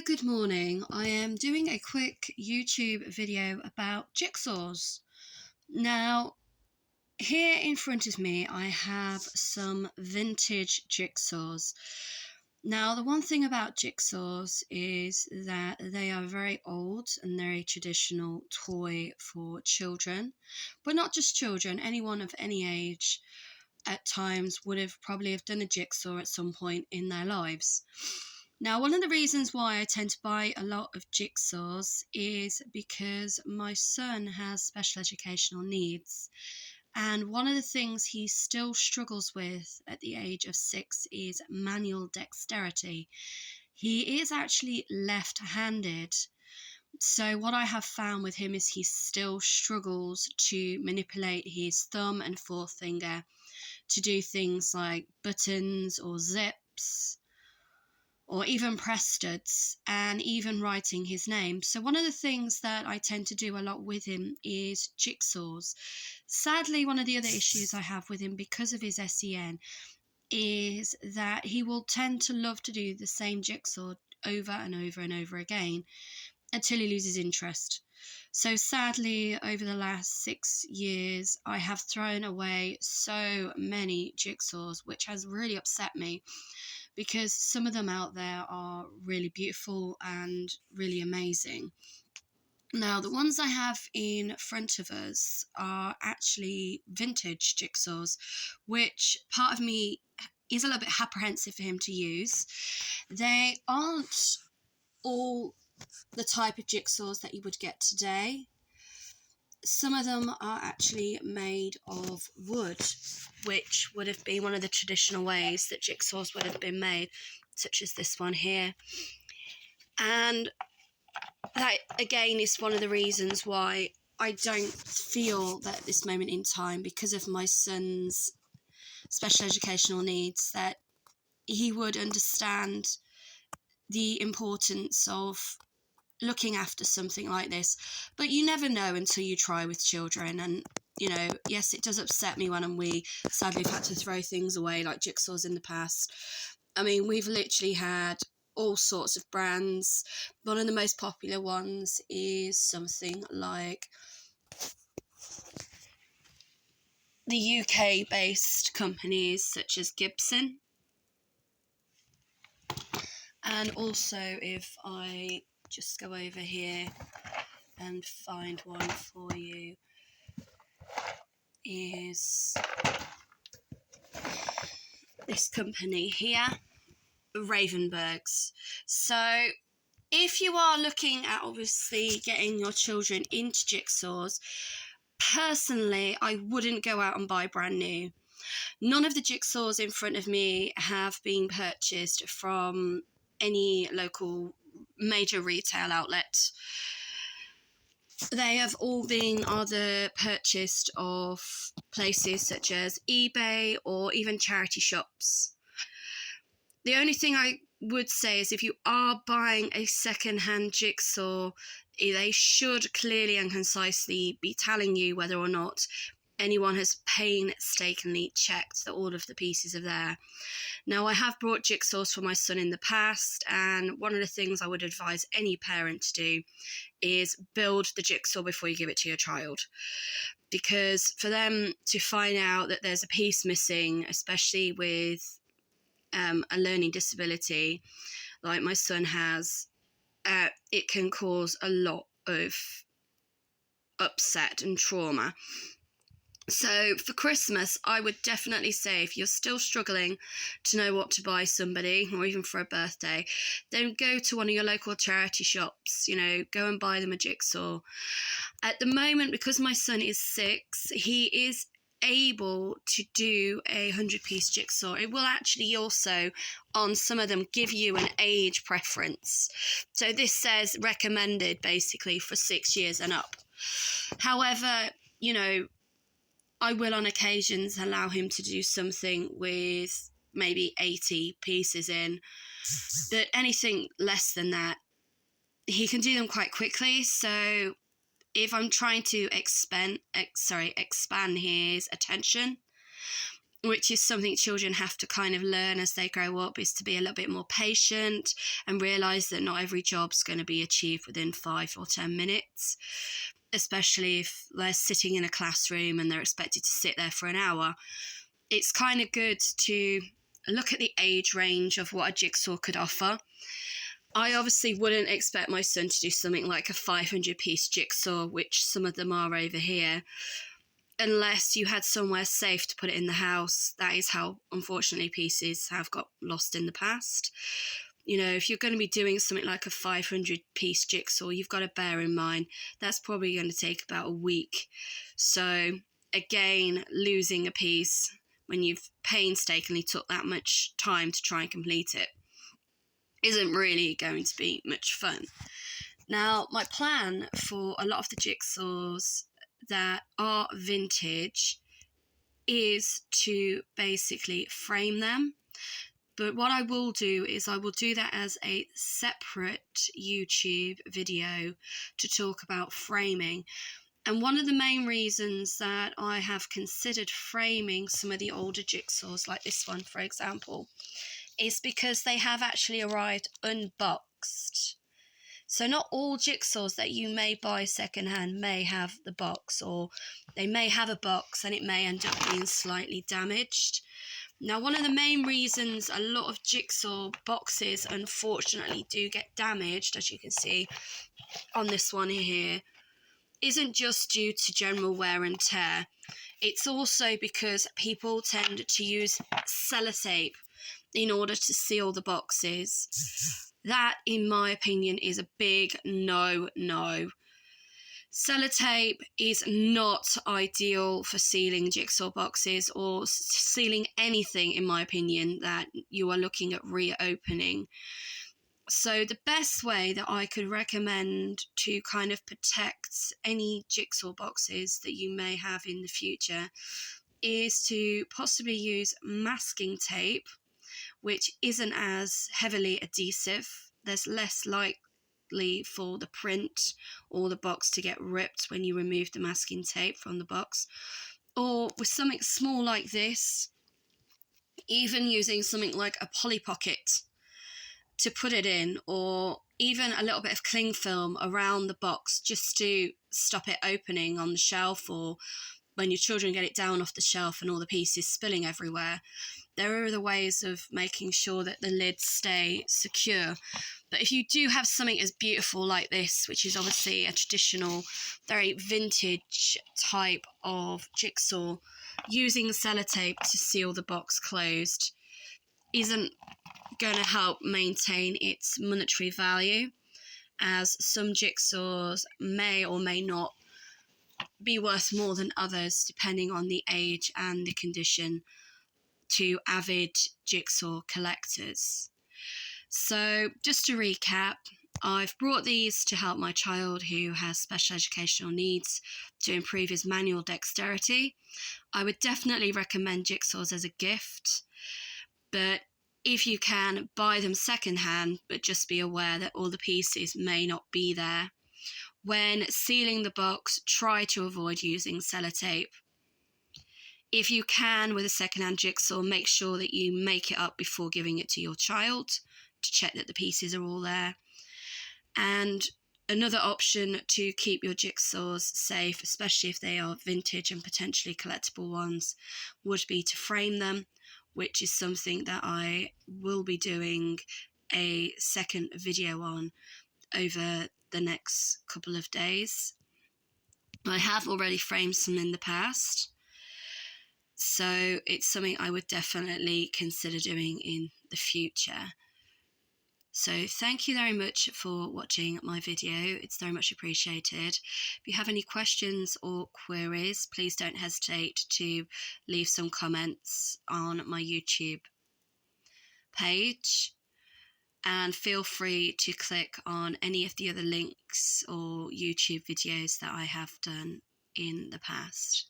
Good morning. I am doing a quick YouTube video about jigsaws. Now, here in front of me, I have some vintage jigsaws. Now, the one thing about jigsaws is that they are very old and they're a traditional toy for children, but not just children, anyone of any age at times would have probably have done a jigsaw at some point in their lives. Now, one of the reasons why I tend to buy a lot of jigsaws is because my son has special educational needs. And one of the things he still struggles with at the age of 6 is manual dexterity. He is actually left-handed. So what I have found with him is he still struggles to manipulate his thumb and forefinger to do things like buttons or zips, or even press studs, and even writing his name. So one of the things that I tend to do a lot with him is jigsaws. Sadly, one of the other issues I have with him because of his SEN is that he will tend to love to do the same jigsaw over and over and over again until he loses interest. So sadly, over the last 6 years, I have thrown away so many jigsaws, which has really upset me, because some of them out there are really beautiful and really amazing. Now, the ones I have in front of us are actually vintage jigsaws, which part of me is a little bit apprehensive for him to use. They aren't all the type of jigsaws that you would get today. Some of them are actually made of wood, which would have been one of the traditional ways that jigsaws would have been made, such as this one here. And that, again, is one of the reasons why I don't feel that at this moment in time, because of my son's special educational needs, that he would understand the importance of looking after something like this. But you never know until you try with children. And yes, it does upset me when we sadly have had to throw things away like jigsaws in the past. I mean, we've literally had all sorts of brands. One of the most popular ones is something like the UK based companies such as Gibson. And also, if I just go over here and find one for you, is this company here, Ravenbergs. So if you are looking at obviously getting your children into jigsaws, personally, I wouldn't go out and buy brand new. None of the jigsaws in front of me have been purchased from any local major retail outlet. They have all been either purchased off places such as eBay or even charity shops. The only thing I would say is if you are buying a second-hand jigsaw, they should clearly and concisely be telling you whether or not anyone has painstakingly checked that all of the pieces are there. Now, I have brought jigsaws for my son in the past, and one of the things I would advise any parent to do is build the jigsaw before you give it to your child. Because for them to find out that there's a piece missing, especially with a learning disability like my son has, it can cause a lot of upset and trauma. So for Christmas, I would definitely say if you're still struggling to know what to buy somebody, or even for a birthday, then go to one of your local charity shops, go and buy them a jigsaw. At the moment, because my son is 6, he is able to do a 100-piece jigsaw. It will actually also, on some of them, give you an age preference. So this says recommended, basically, for 6 years and up. However, I will on occasions allow him to do something with maybe 80 pieces in, but anything less than that, he can do them quite quickly. So if I'm trying to expand his attention, which is something children have to kind of learn as they grow up, is to be a little bit more patient and realise that not every job's going to be achieved within 5 or 10 minutes, especially if they're sitting in a classroom and they're expected to sit there for an hour. It's kind of good to look at the age range of what a jigsaw could offer. I obviously wouldn't expect my son to do something like a 500-piece jigsaw, which some of them are over here, unless you had somewhere safe to put it in the house. That is how, unfortunately, pieces have got lost in the past. You know, if you're going to be doing something like a 500-piece jigsaw, you've got to bear in mind that's probably going to take about a week. So, again, losing a piece when you've painstakingly took that much time to try and complete it isn't really going to be much fun. Now, my plan for a lot of the jigsaws that are vintage is to basically frame them. But what I will do is I will do that as a separate YouTube video to talk about framing. And one of the main reasons that I have considered framing some of the older jigsaws, like this one, for example, is because they have actually arrived unboxed. So not all jigsaws that you may buy secondhand may have the box, or they may have a box and it may end up being slightly damaged. Now, one of the main reasons a lot of jigsaw boxes unfortunately do get damaged, as you can see on this one here, isn't just due to general wear and tear. It's also because people tend to use sellotape in order to seal the boxes. That, in my opinion, is a big no-no. Sellotape is not ideal for sealing jigsaw boxes or sealing anything, in my opinion, that you are looking at reopening. So the best way that I could recommend to kind of protect any jigsaw boxes that you may have in the future is to possibly use masking tape, which isn't as heavily adhesive. There's less likely for the print or the box to get ripped when you remove the masking tape from the box. Or with something small like this, even using something like a Polly Pocket to put it in, or even a little bit of cling film around the box just to stop it opening on the shelf, or when your children get it down off the shelf and all the pieces spilling everywhere. There are other ways of making sure that the lids stay secure. But if you do have something as beautiful like this, which is obviously a traditional, very vintage type of jigsaw, using sellotape to seal the box closed isn't going to help maintain its monetary value, as some jigsaws may or may not be worth more than others depending on the age and the condition to avid jigsaw collectors. So just to recap, I've brought these to help my child who has special educational needs to improve his manual dexterity. I would definitely recommend jigsaws as a gift, but if you can, buy them secondhand, but just be aware that all the pieces may not be there. When sealing the box, try to avoid using sellotape. If you can, with a secondhand jigsaw, make sure that you make it up before giving it to your child to check that the pieces are all there. And another option to keep your jigsaws safe, especially if they are vintage and potentially collectible ones, would be to frame them, which is something that I will be doing a second video on over the next couple of days. I have already framed some in the past, so it's something I would definitely consider doing in the future. So thank you very much for watching my video. It's very much appreciated. If you have any questions or queries, please don't hesitate to leave some comments on my YouTube page. And feel free to click on any of the other links or YouTube videos that I have done in the past.